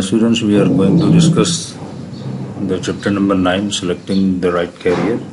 students, we are going to discuss the chapter number 9, selecting the right career,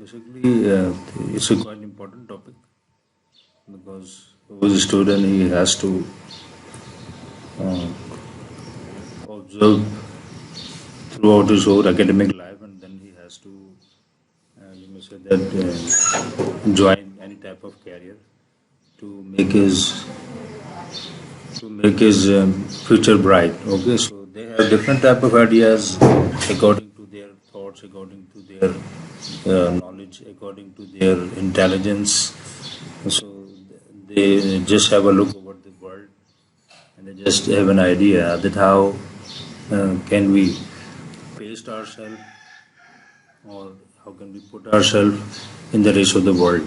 basically it's a quite important topic because as a student he has to observe throughout his whole academic life, and then he has to you may say that join any type of career to make his future bright. Okay, so they have different type of ideas according to their thoughts, according to their knowledge, according to their intelligence. So they just have a look over the world and they just have an idea that how can we paste ourselves or how can we put ourselves in the race of the world.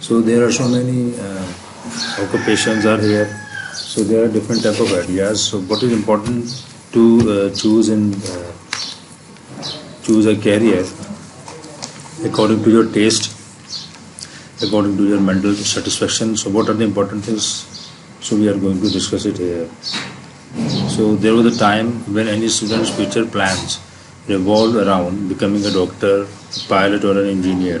So there are so many occupations are here. So there are different type of ideas. So what is important to choose a career according to your taste, according to your mental satisfaction. So what are the important things? So we are going to discuss it here. So there was a time when any student's future plans revolved around becoming a doctor, pilot or an engineer.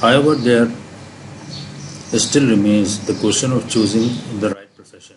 However, there still remains the question of choosing the right profession.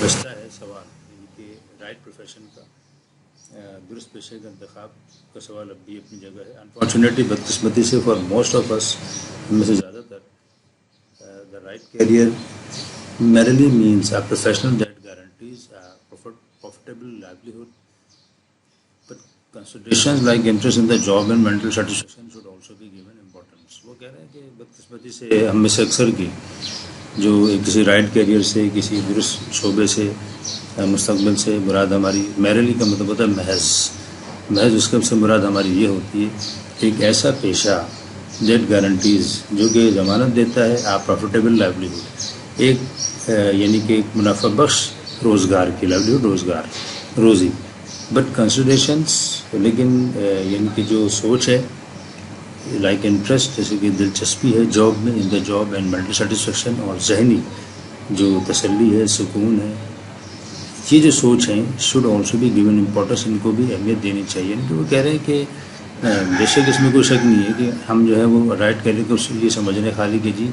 بچتا ہے سوال یعنی کہ right profession کا، درست پیشے کا انتخاب کا سوال اب بھی اپنی جگہ ہے. انفارچونیٹلی بدقسمتی سے فار موسٹ آف اس، ہم میں سے زیادہ تر، the right career merely means a professional that guarantees a profitable livelihood, but considerations like interest in the job and mental satisfaction should also be given importance. وہ کہہ رہے ہیں کہ بدقسمتی سے ہم میں سے اکثر کی جو کسی رائٹ کیریئر سے، کسی درست شعبے سے، مستقبل سے مراد ہماری میرلی کا مطلب ہوتا ہے محض اس کا سے مراد ہماری یہ ہوتی ہے کہ ایک ایسا پیشہ دیٹ گارنٹیز، جو کہ ضمانت دیتا ہے آپ پروفیٹیبل لائیولیہڈ، ایک یعنی کہ ایک منافع بخش روزگار کی، لائیولیہڈ روزگار، روزی. بٹ کنسیڈریشنس، لیکن یعنی کہ جو سوچ ہے لائک انٹرسٹ، جیسے کہ دلچسپی ہے جاب میں، in the job and mental satisfaction, اور ذہنی جو تسلی ہے، سکون ہے، یہ جو سوچ ہیں should also be given importance, ان کو بھی اہمیت دینی چاہیے. ان وہ کہہ رہے ہیں کہ بے شک اس میں کوئی شک نہیں ہے کہ ہم جو ہے وہ رائٹ کیریئر کو یہ سمجھ رہے ہیں خالی کہ جی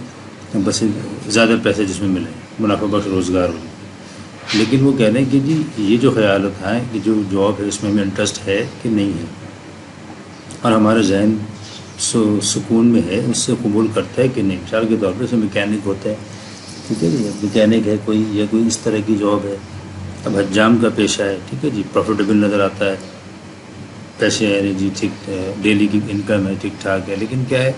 بس زیادہ پیسے جس میں ملیں، منافع بخش روزگار ہو. لیکن وہ کہہ رہے ہیں کہ جی یہ جو خیالات ہیں کہ جو جاب ہے اس میں ہمیں انٹرسٹ ہے کہ نہیں ہے، اور ہمارا ذہن سکون میں ہے، اس سے قبول کرتا ہے کہ نہیں. مثال کے طور پر اسے میکینک ہوتا ہے، ٹھیک ہے جی، میکینک ہے کوئی، یا کوئی اس طرح کی جاب ہے. اب حجام کا پیشہ ہے، ٹھیک ہے جی، پروفیٹیبل نظر آتا ہے، پیسے ہیں جی، ٹھیک، ڈیلی کی انکم ہے، ٹھیک ٹھاک ہے، لیکن کیا ہے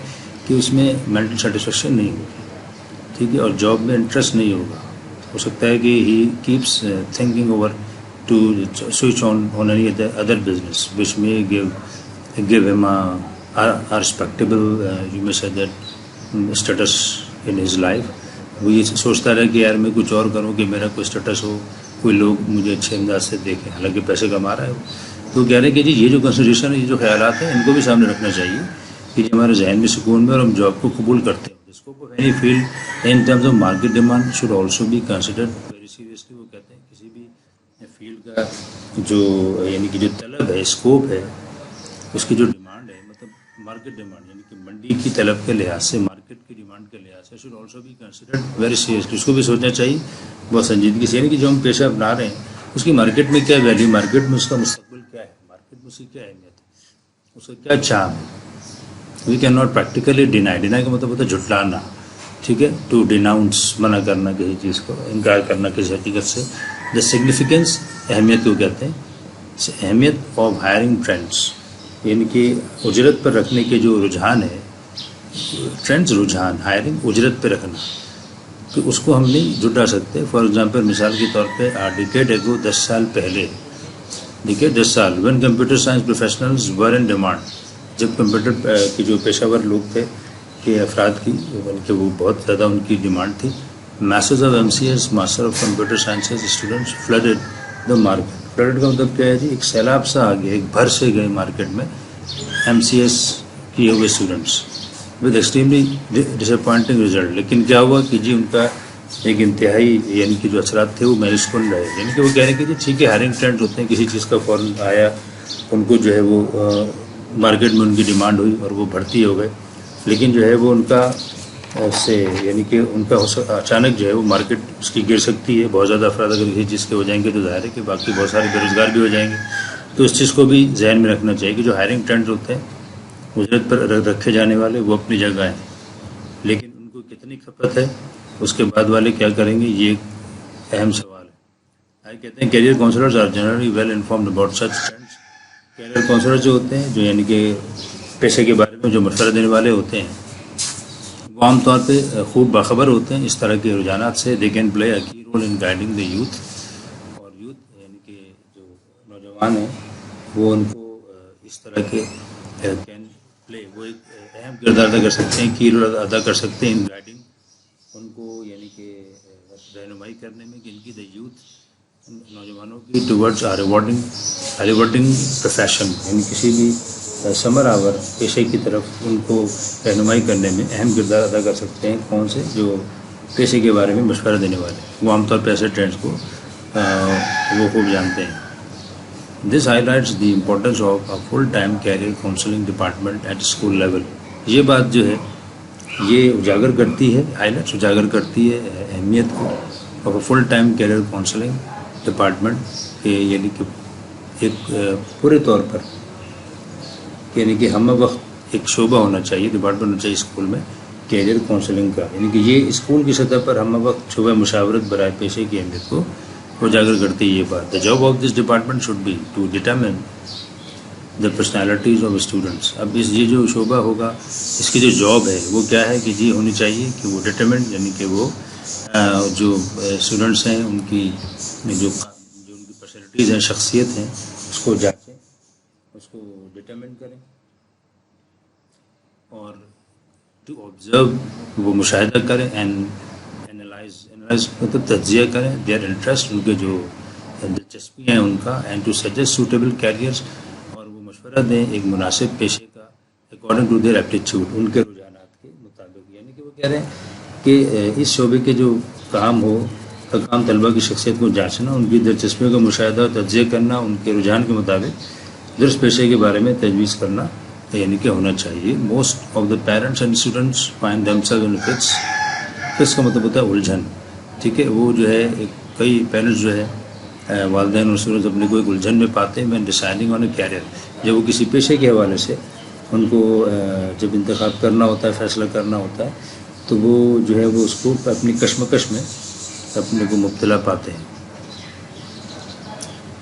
کہ اس میں مینٹل سیٹسفیکشن نہیں ہوگی، ٹھیک ہے، اور جاب میں انٹرسٹ نہیں ہوگا. ہو سکتا ہے کہ he keeps thinking over to switch on any other business which میں give him a respectable you may say that status in his life. وہ یہ سوچتا رہے کہ یار میں کچھ اور کروں کہ میرا کوئی اسٹیٹس ہو، کوئی لوگ مجھے اچھے انداز سے دیکھیں، حالانکہ پیسے کما رہا ہے وہ. تو کہہ رہے ہیں کہ جی یہ جو کنسیڈریشن ہے، یہ جو خیالات ہیں، ان کو بھی سامنے رکھنا چاہیے کہ جی ہمارے ذہن میں سکون میں اور ہم جاب کو قبول کرتے ہیں. Scope of any field in terms of market demand should also be considered very seriously. وہ کہتے ہیں کسی بھی فیلڈ کا جو یعنی کہ جو طلب ہے، اسکوپ ہے، اس کی جو ڈیمانڈ ہے، مطلب مارکیٹ ڈیمانڈ یعنی کہ منڈی کی طلب کے لحاظ سے، مارکیٹ کی ڈیمانڈ کے لحاظ سے should also be considered very seriously. اس کو بھی سوچنا چاہیے بہت سنجیدگی سے، یعنی کہ جو ہم پیشہ اپنا رہے ہیں اس کی مارکیٹ میں کیا ویلیو، مارکیٹ میں اس کا مستقبل کیا ہے، مارکیٹ میں اس کی کیا اہمیت ہے، اس کا کیا چام ہے. We can not practically deny کا مطلب ہوتا ہے جھٹلانا، ٹھیک ہے، ٹو ڈیناؤنس، منع کرنا کسی چیز کو، انکار کرنا کسی حقیقت سے. دا سگنیفیکینس، اہمیت کو کہتے ہیں، اہمیت آف ہائرنگ ٹرینڈس، یعنی کہ اجرت پر رکھنے کے جو رجحان ہے، ٹرینڈز رجحان، ہائرنگ اجرت پہ رکھنا، کہ اس کو ہم نہیں جٹا سکتے. فار ایگزامپل، مثال کے طور پہ ڈیکیڈ ایگو، 10 سال پہلے، دیکھیے 10 سال، when computer science professionals were in demand, جب کمپیوٹر کی جو پیشہ ور لوگ تھے کہ افراد کی، بلکہ وہ بہت زیادہ ان کی ڈیمانڈ تھی. Masses of MCS، master of computer sciences students flooded the market. Flooded کا مطلب کیا ہے جی، ایک سیلاب سا آ گیا، ایک بھر سے گئے مارکیٹ میں MCS کیے ہوئے students with extremely disappointing result. لیکن کیا ہوا کہ جی ان کا ایک انتہائی یعنی کہ جو اثرات تھے وہ مایوس کن رہے. یعنی کہ وہ کہہ رہے ہیں کہ جی ٹھیک ہے، ہائرنگ ٹرینڈ ہوتے ہیں، کسی چیز کا فوراً آیا، ان کو جو ہے وہ مارکیٹ میں ان کی ڈیمانڈ ہوئی اور وہ بھرتی ہو گئے، لیکن جو ہے وہ ان کا سے یعنی کہ ان کا اچانک جو ہے وہ مارکیٹ اس کی گر سکتی ہے. بہت زیادہ افراد اگر کسی چیز کے ہو جائیں گے تو ظاہر ہے کہ باقی بہت سارے بے روزگار بھی ہو جائیں گے. تو اس چیز کو بھی ذہن میں رکھنا چاہیے کہ جو ہائرنگ ٹرینڈ ہوتے ہیں اجرت پر رکھے جانے والے، وہ اپنی جگہ ہیں، لیکن ان کو کتنی کھپت ہے اس کے بعد والے کیا کریں گے، یہ ایک اہم سوال ہے. کہتے ہیں career counsellors are generally well informed about such trends. Career counsellor جو ہوتے ہیں، جو یعنی کہ پیشے کے بارے میں جو مشورہ دینے والے ہوتے ہیں، وہ عام طور پہ خوب باخبر ہوتے ہیں اس طرح کے رجحانات سے. They can play a key role in guiding the youth, اور یوتھ یعنی کہ جو نوجوان ہیں وہ ان کو اس طرح کے کین پلے، وہ ایک اہم کردار ادا کر سکتے ہیں، کی رول ادا کر سکتے ہیں ان گائیڈنگ، ان کو یعنی کہ رہنمائی کرنے میں کہ ان کی دا یوتھ، نوجوانوں کی ٹورڈز ریوارڈنگ پروفیشن، یعنی کسی بھی ثمر آور پیشے کی طرف ان کو رہنمائی کرنے میں اہم کردار ادا کر سکتے ہیں. کون سے؟ جو پیشے کے بارے میں مشورہ دینے والے، وہ عام طور پہ ایسے ٹرینڈس کو وہ خوب جانتے ہیں. دس high lights the importance of a full time career counselling department at school level. یہ بات جو ہے یہ اجاگر کرتی ہے، ہائی لائٹس اجاگر کرتی ہے اہمیت کو of a full time career counselling department کہ یعنی کہ ایک پورے طور پر یعنی کہ ہم وقت ایک شعبہ ہونا چاہیے، ڈپارٹمنٹ ہونا چاہیے اسکول میں کیریئر کاؤنسلنگ کا، یعنی کہ یہ اسکول کی سطح پر ہم وقت شعبہ مشاورت برائے پیشے کی اہمیت کو اجاگر کرتی ہے یہ بات. The job of this department should be to determine the personalities of students. اب یہ جو شعبہ ہوگا اس کی جو جاب ہے وہ کیا ہے کہ جی ہونی چاہیے کہ وہ ڈیٹرمنٹ یعنی کہ وہ جو اسٹوڈنٹس ہیں ان کی جو ان کی پرسنالٹیز ہیں، شخصیت ہیں، اس کو جانچیں، اس کو ڈیٹرمن کریں اور ٹو آبزرو وہ مشاہدہ کریں اینڈ اینالائز مطلب تجزیہ کریں دیئر انٹرسٹ، ان کے جو دلچسپی ہیں ان کا، and to suggest suitable careers, اور وہ مشورہ دیں ایک مناسب پیشے کا اکارڈنگ ٹو دیئر ایپٹیچیوڈ، ان کے رجحانات کے مطابق. یعنی کہ وہ کہہ رہے ہیں کہ اس شعبے کے جو کام طلبہ کی شخصیت کو جانچنا، ان کی دلچسپیوں کا مشاہدہ اور تجزیہ کرنا، ان کے رجحان کے مطابق درست پیشے کے بارے میں تجویز کرنا یعنی کہ ہونا چاہیے. Most of the parents and students find them self in fits کا مطلب ہوتا ہے الجھن. ٹھیک ہے، وہ جو ہے کئی پیرنٹس جو ہے والدین اور اسٹوڈنٹس اپنے کو ایک الجھن میں پاتے ہیں when deciding on a career. جب وہ کسی پیشے کے حوالے سے ان کو جب انتخاب کرنا ہوتا ہے، فیصلہ کرنا ہوتا ہے، تو وہ جو ہے وہ اس کو اپنی کشمکش میں اپنے کو مبتلا پاتے ہیں.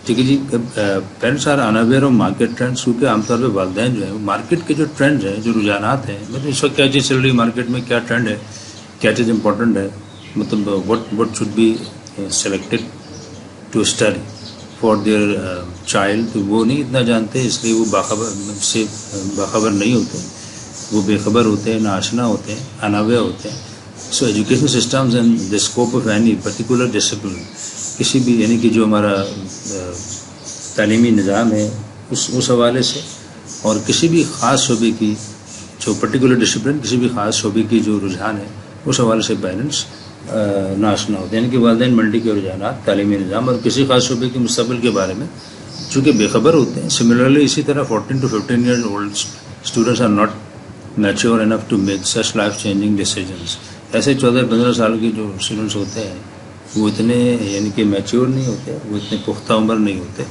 ٹھیک ہے جی. Parents are unaware of market trends, کیونکہ عام طور پہ والدین جو ہیں وہ مارکیٹ کے جو ٹرینڈ ہیں، جو رجحانات ہیں، مطلب اس وقت کیا چیز چل رہی ہے مارکیٹ میں، کیا ٹرینڈ ہے، کیا چیز امپورٹنٹ ہے، مطلب what should be selected to study for their child, تو وہ نہیں اتنا جانتے، اس لیے وہ باخبر نہیں ہوتے، وہ بے خبر ہوتے ہیں، ناآشنا ہوتے ہیں، اناویئر ہوتے ہیں. So education systems and the scope of any particular discipline, کسی بھی یعنی کہ جو ہمارا تعلیمی نظام ہے اس حوالے سے، اور کسی بھی خاص شعبے کی جو پرٹیکولر ڈسپلن، کسی بھی خاص شعبے کی جو رجحان ہے اس حوالے سے پیرنٹس ناآشنا ہوتے ہیں. یعنی کہ والدین منڈی کے رجحانات، تعلیمی نظام اور کسی خاص شعبے کے مستقبل کے بارے میں چونکہ بے خبر ہوتے ہیں. سملرلی اسی طرح 14 to 15 years old students are not mature enough to make such life changing decisions. ایسے 14-15 سال کے جو اسٹوڈنٹس ہوتے ہیں وہ اتنے یعنی کہ میچور نہیں ہوتے، وہ اتنے پختہ عمر نہیں ہوتے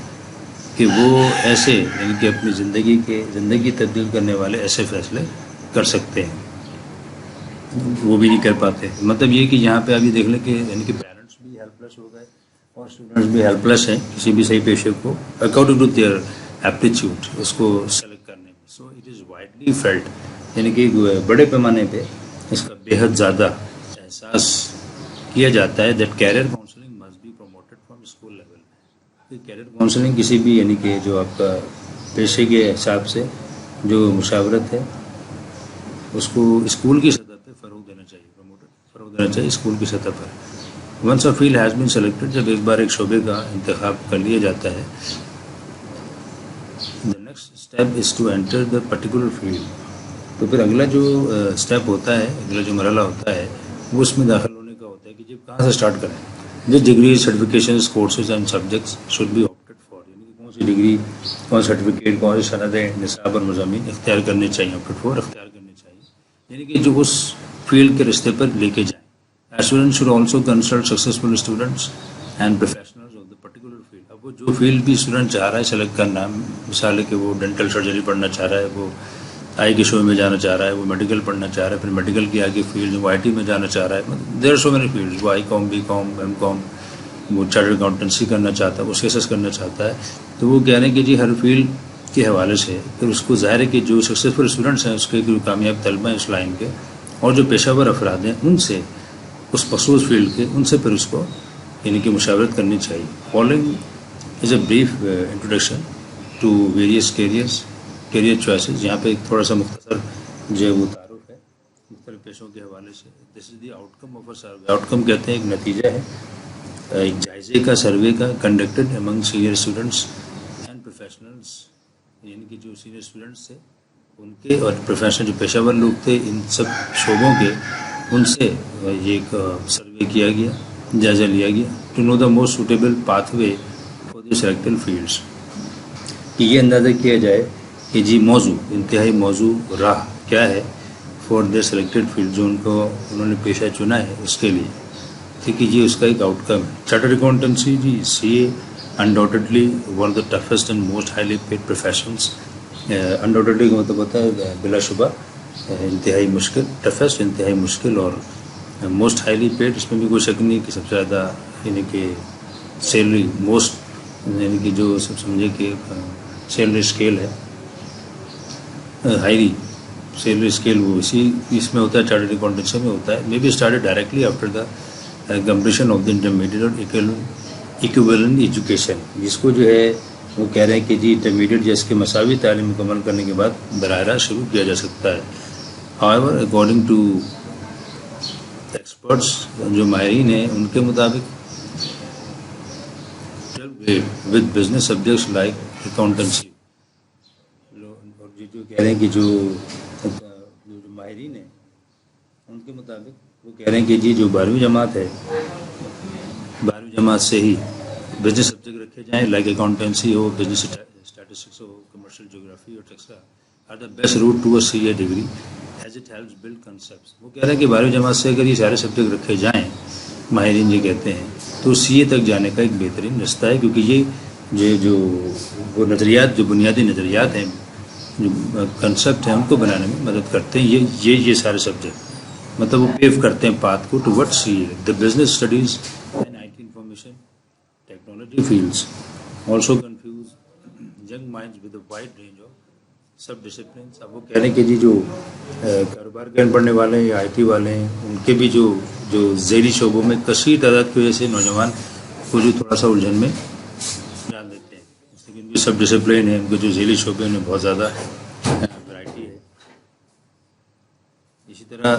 کہ وہ ایسے یعنی کہ اپنی زندگی تبدیل کرنے والے ایسے فیصلے کر سکتے ہیں، وہ بھی نہیں کر پاتے. مطلب یہ کہ یہاں پہ ابھی دیکھ لیں کہ یعنی کہ پیرنٹس بھی ہیلپ لیس ہو گئے اور اسٹوڈنٹس بھی ہیلپ لیس ہیں کسی بھی صحیح پیشے کو اکارڈنگ ٹو دیئر ایپٹیچیوڈ اس کو سلیکٹ کرنے میں. So it is widely field, یعنی کہ بڑے پیمانے پہ اس کا بے حد زیادہ احساس کیا جاتا ہے that career counselling must be promoted from school level. Career counselling کسی بھی یعنی کہ جو آپ کا پیشے کے حساب سے جو مشاورت ہے اس کو اسکول کی سطح پہ فروغ دینا چاہیے اسکول کی سطح پر. Once a field has been selected, جب ایک بار ایک شعبے کا انتخاب کر لیا جاتا ہے، the next step is to enter the particular field. تو پھر اگلا جو اسٹیپ ہوتا ہے، اگلا جو مرحلہ ہوتا ہے وہ اس میں داخل ہونے کا ہوتا ہے کہ جب کہاں سے اسٹارٹ کریں. جس degree certifications courses and subjects should be opted for, یعنی کہ کون سی ڈگری، کون سرٹیفکیٹ، کون سی سندیں، نصاب اور مضامین اختیار کرنے چاہیے، آپٹڈ فار اختیار کرنے چاہیے، یعنی کہ جو اس فیلڈ کے رستے پر لے کے جائیں. Student should also consult successful students and professionals of the particular field. اب وہ جو فیلڈ بھی اسٹوڈنٹ چاہ رہا ہے سلیکٹ کرنا، مثال ہے کہ وہ ڈینٹل سرجری پڑھنا چاہ رہا ہے، وہ آئی کے شعبے میں جانا چاہ رہا ہے، وہ میڈیکل پڑھنا چاہ رہا ہے، پھر میڈیکل کی آگے فیلڈ وہ آئی ٹی میں جانا چاہ رہا ہے، there are so many fields, وہ I com, be com, M کام، وہ چارٹرڈ اکاؤنٹنسی کرنا چاہتا ہے، وہ سی ایس ایس کرنا چاہتا ہے. تو وہ کہہ رہے ہیں کہ جی ہر فیلڈ کے حوالے سے پھر اس کو ظاہر ہے کہ جو سکسیزفل اسٹوڈنٹس ہیں، اس کے جو کامیاب طلبہ ہیں اس لائن کے، اور جو پیشہ ور افراد ہیں ان سے، اس مخصوص فیلڈ کے، ان سے پھر اس کو یعنی کہ مشاورت کرنی چاہیے. Following is a brief introduction to various career choices. یہاں پہ ایک تھوڑا سا مختصر جو ہے وہ تعارف ہے مختلف پیشوں کے حوالے سے. This is the outcome of a survey. Outcome کہتے ہیں ایک نتیجہ ہے ایک جائزے کا، سروے کا، conducted Umang senior students and professionals, یعنی کہ جو سینئر اسٹوڈنٹس تھے ان کے اور پروفیشنل جو پیشہ ور لوگ تھے ان سب شعبوں کے، ان سے یہ ایک سروے کیا گیا، جائزہ لیا گیا to know the most suitable pathway for the selected fields. کہ یہ اندازہ کیا جائے کہ جی موضوع، انتہائی موضوع راہ کیا ہے فار دی سلیکٹڈ فیلڈ، جو انہوں نے پیشہ چنا ہے اس کے لیے. ٹھیک ہے، یہ اس کا ایک آؤٹ کم ہے. چارٹرڈ اکاؤنٹنسی جی C A undoubtedly one of the toughest and most highly paid professions. Undoubtedly کا مطلب ہوتا ہے بلا شبہ انتہائی مشکل، ٹفسٹ انتہائی مشکل اور موسٹ ہائیلی پیڈ. اس میں بھی کوئی شک نہیں کہ سب سے زیادہ یعنی کہ سیلری موسٹ یعنی کہ جو سب سمجھے کہ سیلری اسکیل ہے ہائیلی سیلری اسکیل وہ اسی اس میں ہوتا ہے، چارٹرڈ اکاؤنٹنسی میں ہوتا ہے. May be started directly after the completion of the intermediate or equivalent education, جس کو جو ہے وہ کہہ رہے ہیں کہ جی انٹرمیڈیٹ جیس کے مساوی تعلیم مکمل کرنے کے بعد براہ راست شروع کیا جا سکتا ہے. however اکارڈنگ ٹو ایکسپرٹس، جو ماہرین ہیں ان کے مطابق with business subjects like accountancy, اور جو کہہ رہے ہیں کہ جو ماہرین ہیں ان کے مطابق وہ کہہ رہے ہیں کہ جی جو 12ویں جماعت ہے، 12ویں جماعت سے ہی بزنس سبجیکٹ رکھے جائیں لائک اکاؤنٹنسی ہو، بزنس اسٹیٹسٹکس ہو، کمرشل جغرافی اور taxes are the best route to a C A degree as it helps build concepts. وہ کہہ رہے ہیں کہ 12ویں جماعت سے اگر یہ سارے سبجیکٹ رکھے جائیں، ماہرین یہ کہتے ہیں، تو سی اے تک جانے کا ایک بہترین رستہ ہے. کیونکہ یہ جو وہ نظریات، جو بنیادی نظریات ہیں، جو کنسیپٹ ہیں، ان کو بنانے میں مدد کرتے ہیں. یہ سارے سبجیکٹ مطلب وہ پیو کرتے ہیں پاتھ کو toward C A. The business studies and I T information technology fields also confuse young minds with a wide range of subdisciplines. اب وہ کہہ رہے ہیں کہ جی جو کاروبار کے پڑھنے والے ہیں یا آئی ٹی والے ہیں، ان کے بھی جو ذیلی شعبوں میں کثیر تعداد کی وجہ سے نوجوان کو جو تھوڑا سا الجھن میں ڈال دیتے ہیں، جیسے کہ ان کی سب ڈسپلن ہے، ان کے جو ذیلی شعبے میں بہت زیادہ ورائٹی ہے. اسی طرح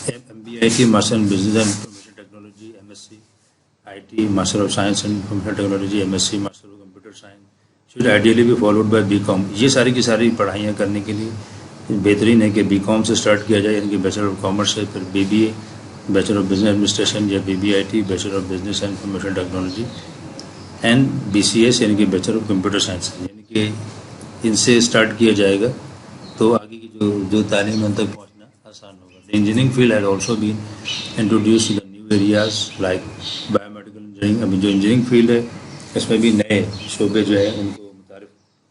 M B I T master in business and information technology, M S C I T master of science and information technology, M S C master of computer science should ideally بھی followed by B com. یہ ساری کی ساری پڑھائیاں کرنے کے لیے بہترین ہے کہ بی کام سے اسٹارٹ کیا جائے، یعنی کہ بیچلر آف کامرس ہے، پھر B B A bachelor of business administration یا B B I T bachelor of business and information technology and B C S یعنی کہ بیچلر آف کمپیوٹر سائنس، یعنی کہ ان سے اسٹارٹ کیا جائے گا تو آگے کی جو تعلیم ان تک پہنچنا آسان ہوگا. The engineering field has also been introduced to the new areas like biomedical engineering. ابھی جو انجینئرنگ فیلڈ ہے اس میں بھی نئے شعبے جو ہیں ان کو متعارف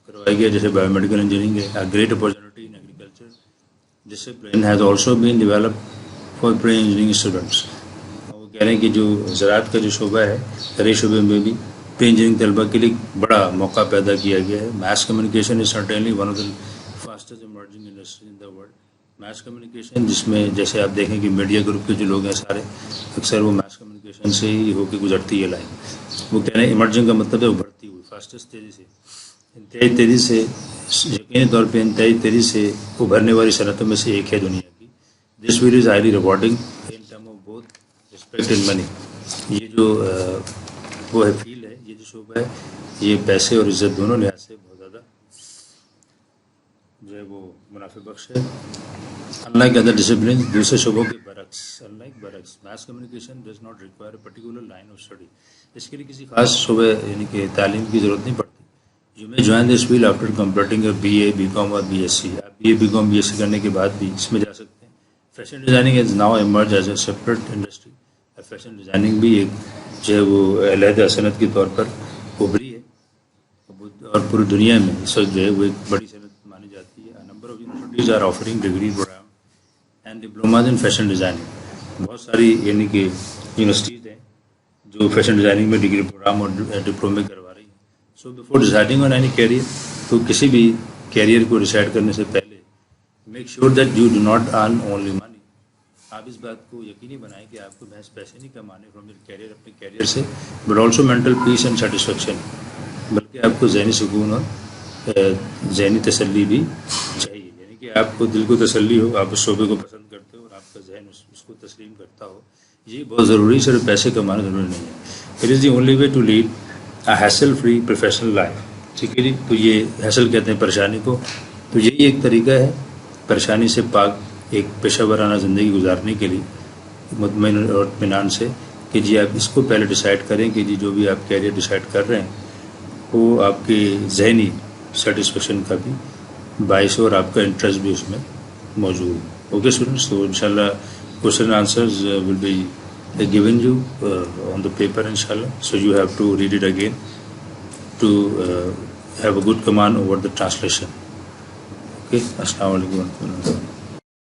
کروایا گیا، جیسے بایو میڈیکل انجینئرنگ ہے. A great opportunity in agriculture discipline has also been developed for pre-engineering students. وہ کہہ رہے ہیں کہ جو زراعت کا جو شعبہ ہے، زرعی شعبے میں بھی پری انجینئرنگ طلبہ کے لیے بڑا موقع پیدا کیا گیا ہے. Mass communication is certainly one of the fastest emerging industries in the world. Mass communication, جس میں جیسے آپ دیکھیں کہ میڈیا گروپ کے جو لوگ ہیں سارے اکثر وہ میس کمیونیکیشن سے ہی ہو کے گزرتی ہے لائن. وہ کہہ رہے ہیں ایمرجنگ کا مطلب ہے ابھرتی ہوئی، فاسٹسٹ تیزی سے، انتہائی تیزی سے، یقینی طور پہ انتہائی تیزی سے ابھرنے والی صنعتوں میں سے ایک ہے دنیا کی. This field is highly rewarding in term of both respect and money. یہ جو وہ ہے فیلڈ ہے، یہ جو شعبہ ہے، یہ پیسے اور عزت دونوں لحاظ سے بہت زیادہ جو ہے وہ منافع بخش ہے. Unlike other disciplines, دوسرے شعبوں کے برعکس، mass communication does not require a particular line of study. اس کے لیے کسی خاص شعبے یعنی کہ تعلیم کی ضرورت نہیں پڑتی. You may join this field after completing a BA, BCom اور BSc. آپ BA, BCom, BSc کرنے کے بعد بھی اس میں جا سکتے ہیں. Fashion designing has now emerged as a separate industry. Fashion designing بھی ایک جو ہے وہ علیحدہ صنعت کے طور پر ابھری ہے اور پوری دنیا میں اس وقت جو ہے وہ ایک بڑی صنعت مانی جاتی ہے. A number of universities are offering degree program and diplomas in fashion designing. بہت ساری یعنی کہ یونیورسٹیز ہیں جو فیشن ڈیزائننگ میں ڈگری پروگرام اور ڈپلومے کروا رہی ہیں. So before deciding on any career, تو کسی بھی کیریئر کو ڈیسائڈ کرنے سے پہلے make sure that you do not earn only money. آپ اس بات کو یقینی بنائیں کہ آپ کو محض پیسے نہیں کمانے فرام یور کیریئر، اپنے کیریئر سے، but also mental peace and satisfaction, بلکہ آپ کو ذہنی سکون اور ذہنی تسلی بھی چاہیے. کہ آپ کو دل کو تسلی ہو، آپ اس شعبے کو پسند کرتے ہو اور آپ کا ذہن اس کو تسلیم کرتا ہو. یہ بہت ضروری، صرف پیسے کمانا ضروری نہیں ہے. It is the only way to lead a hassle free professional life. ٹھیک ہے جی. تو یہ ہیسل کہتے ہیں پریشانی کو. تو یہی ایک طریقہ ہے پریشانی سے پاک ایک پیشہ ورانہ زندگی گزارنے کے لیے مطمئن اور اطمینان سے، کہ جی آپ اس کو پہلے ڈیسائیڈ کریں کہ جی جو بھی آپ کیریئر ڈیسائیڈ کر رہے ہیں وہ آپ کے ذہنی سیٹسفیکشن کا بھی باعث اور آپ کا انٹرسٹ بھی اس میں موجود. اوکے اسٹوڈنٹس، تو انشاءاللہ question answers will be I given you on the paper, inshallah. So you have to read it again to have a good command over the translation. Okay. Assalamu alaikum.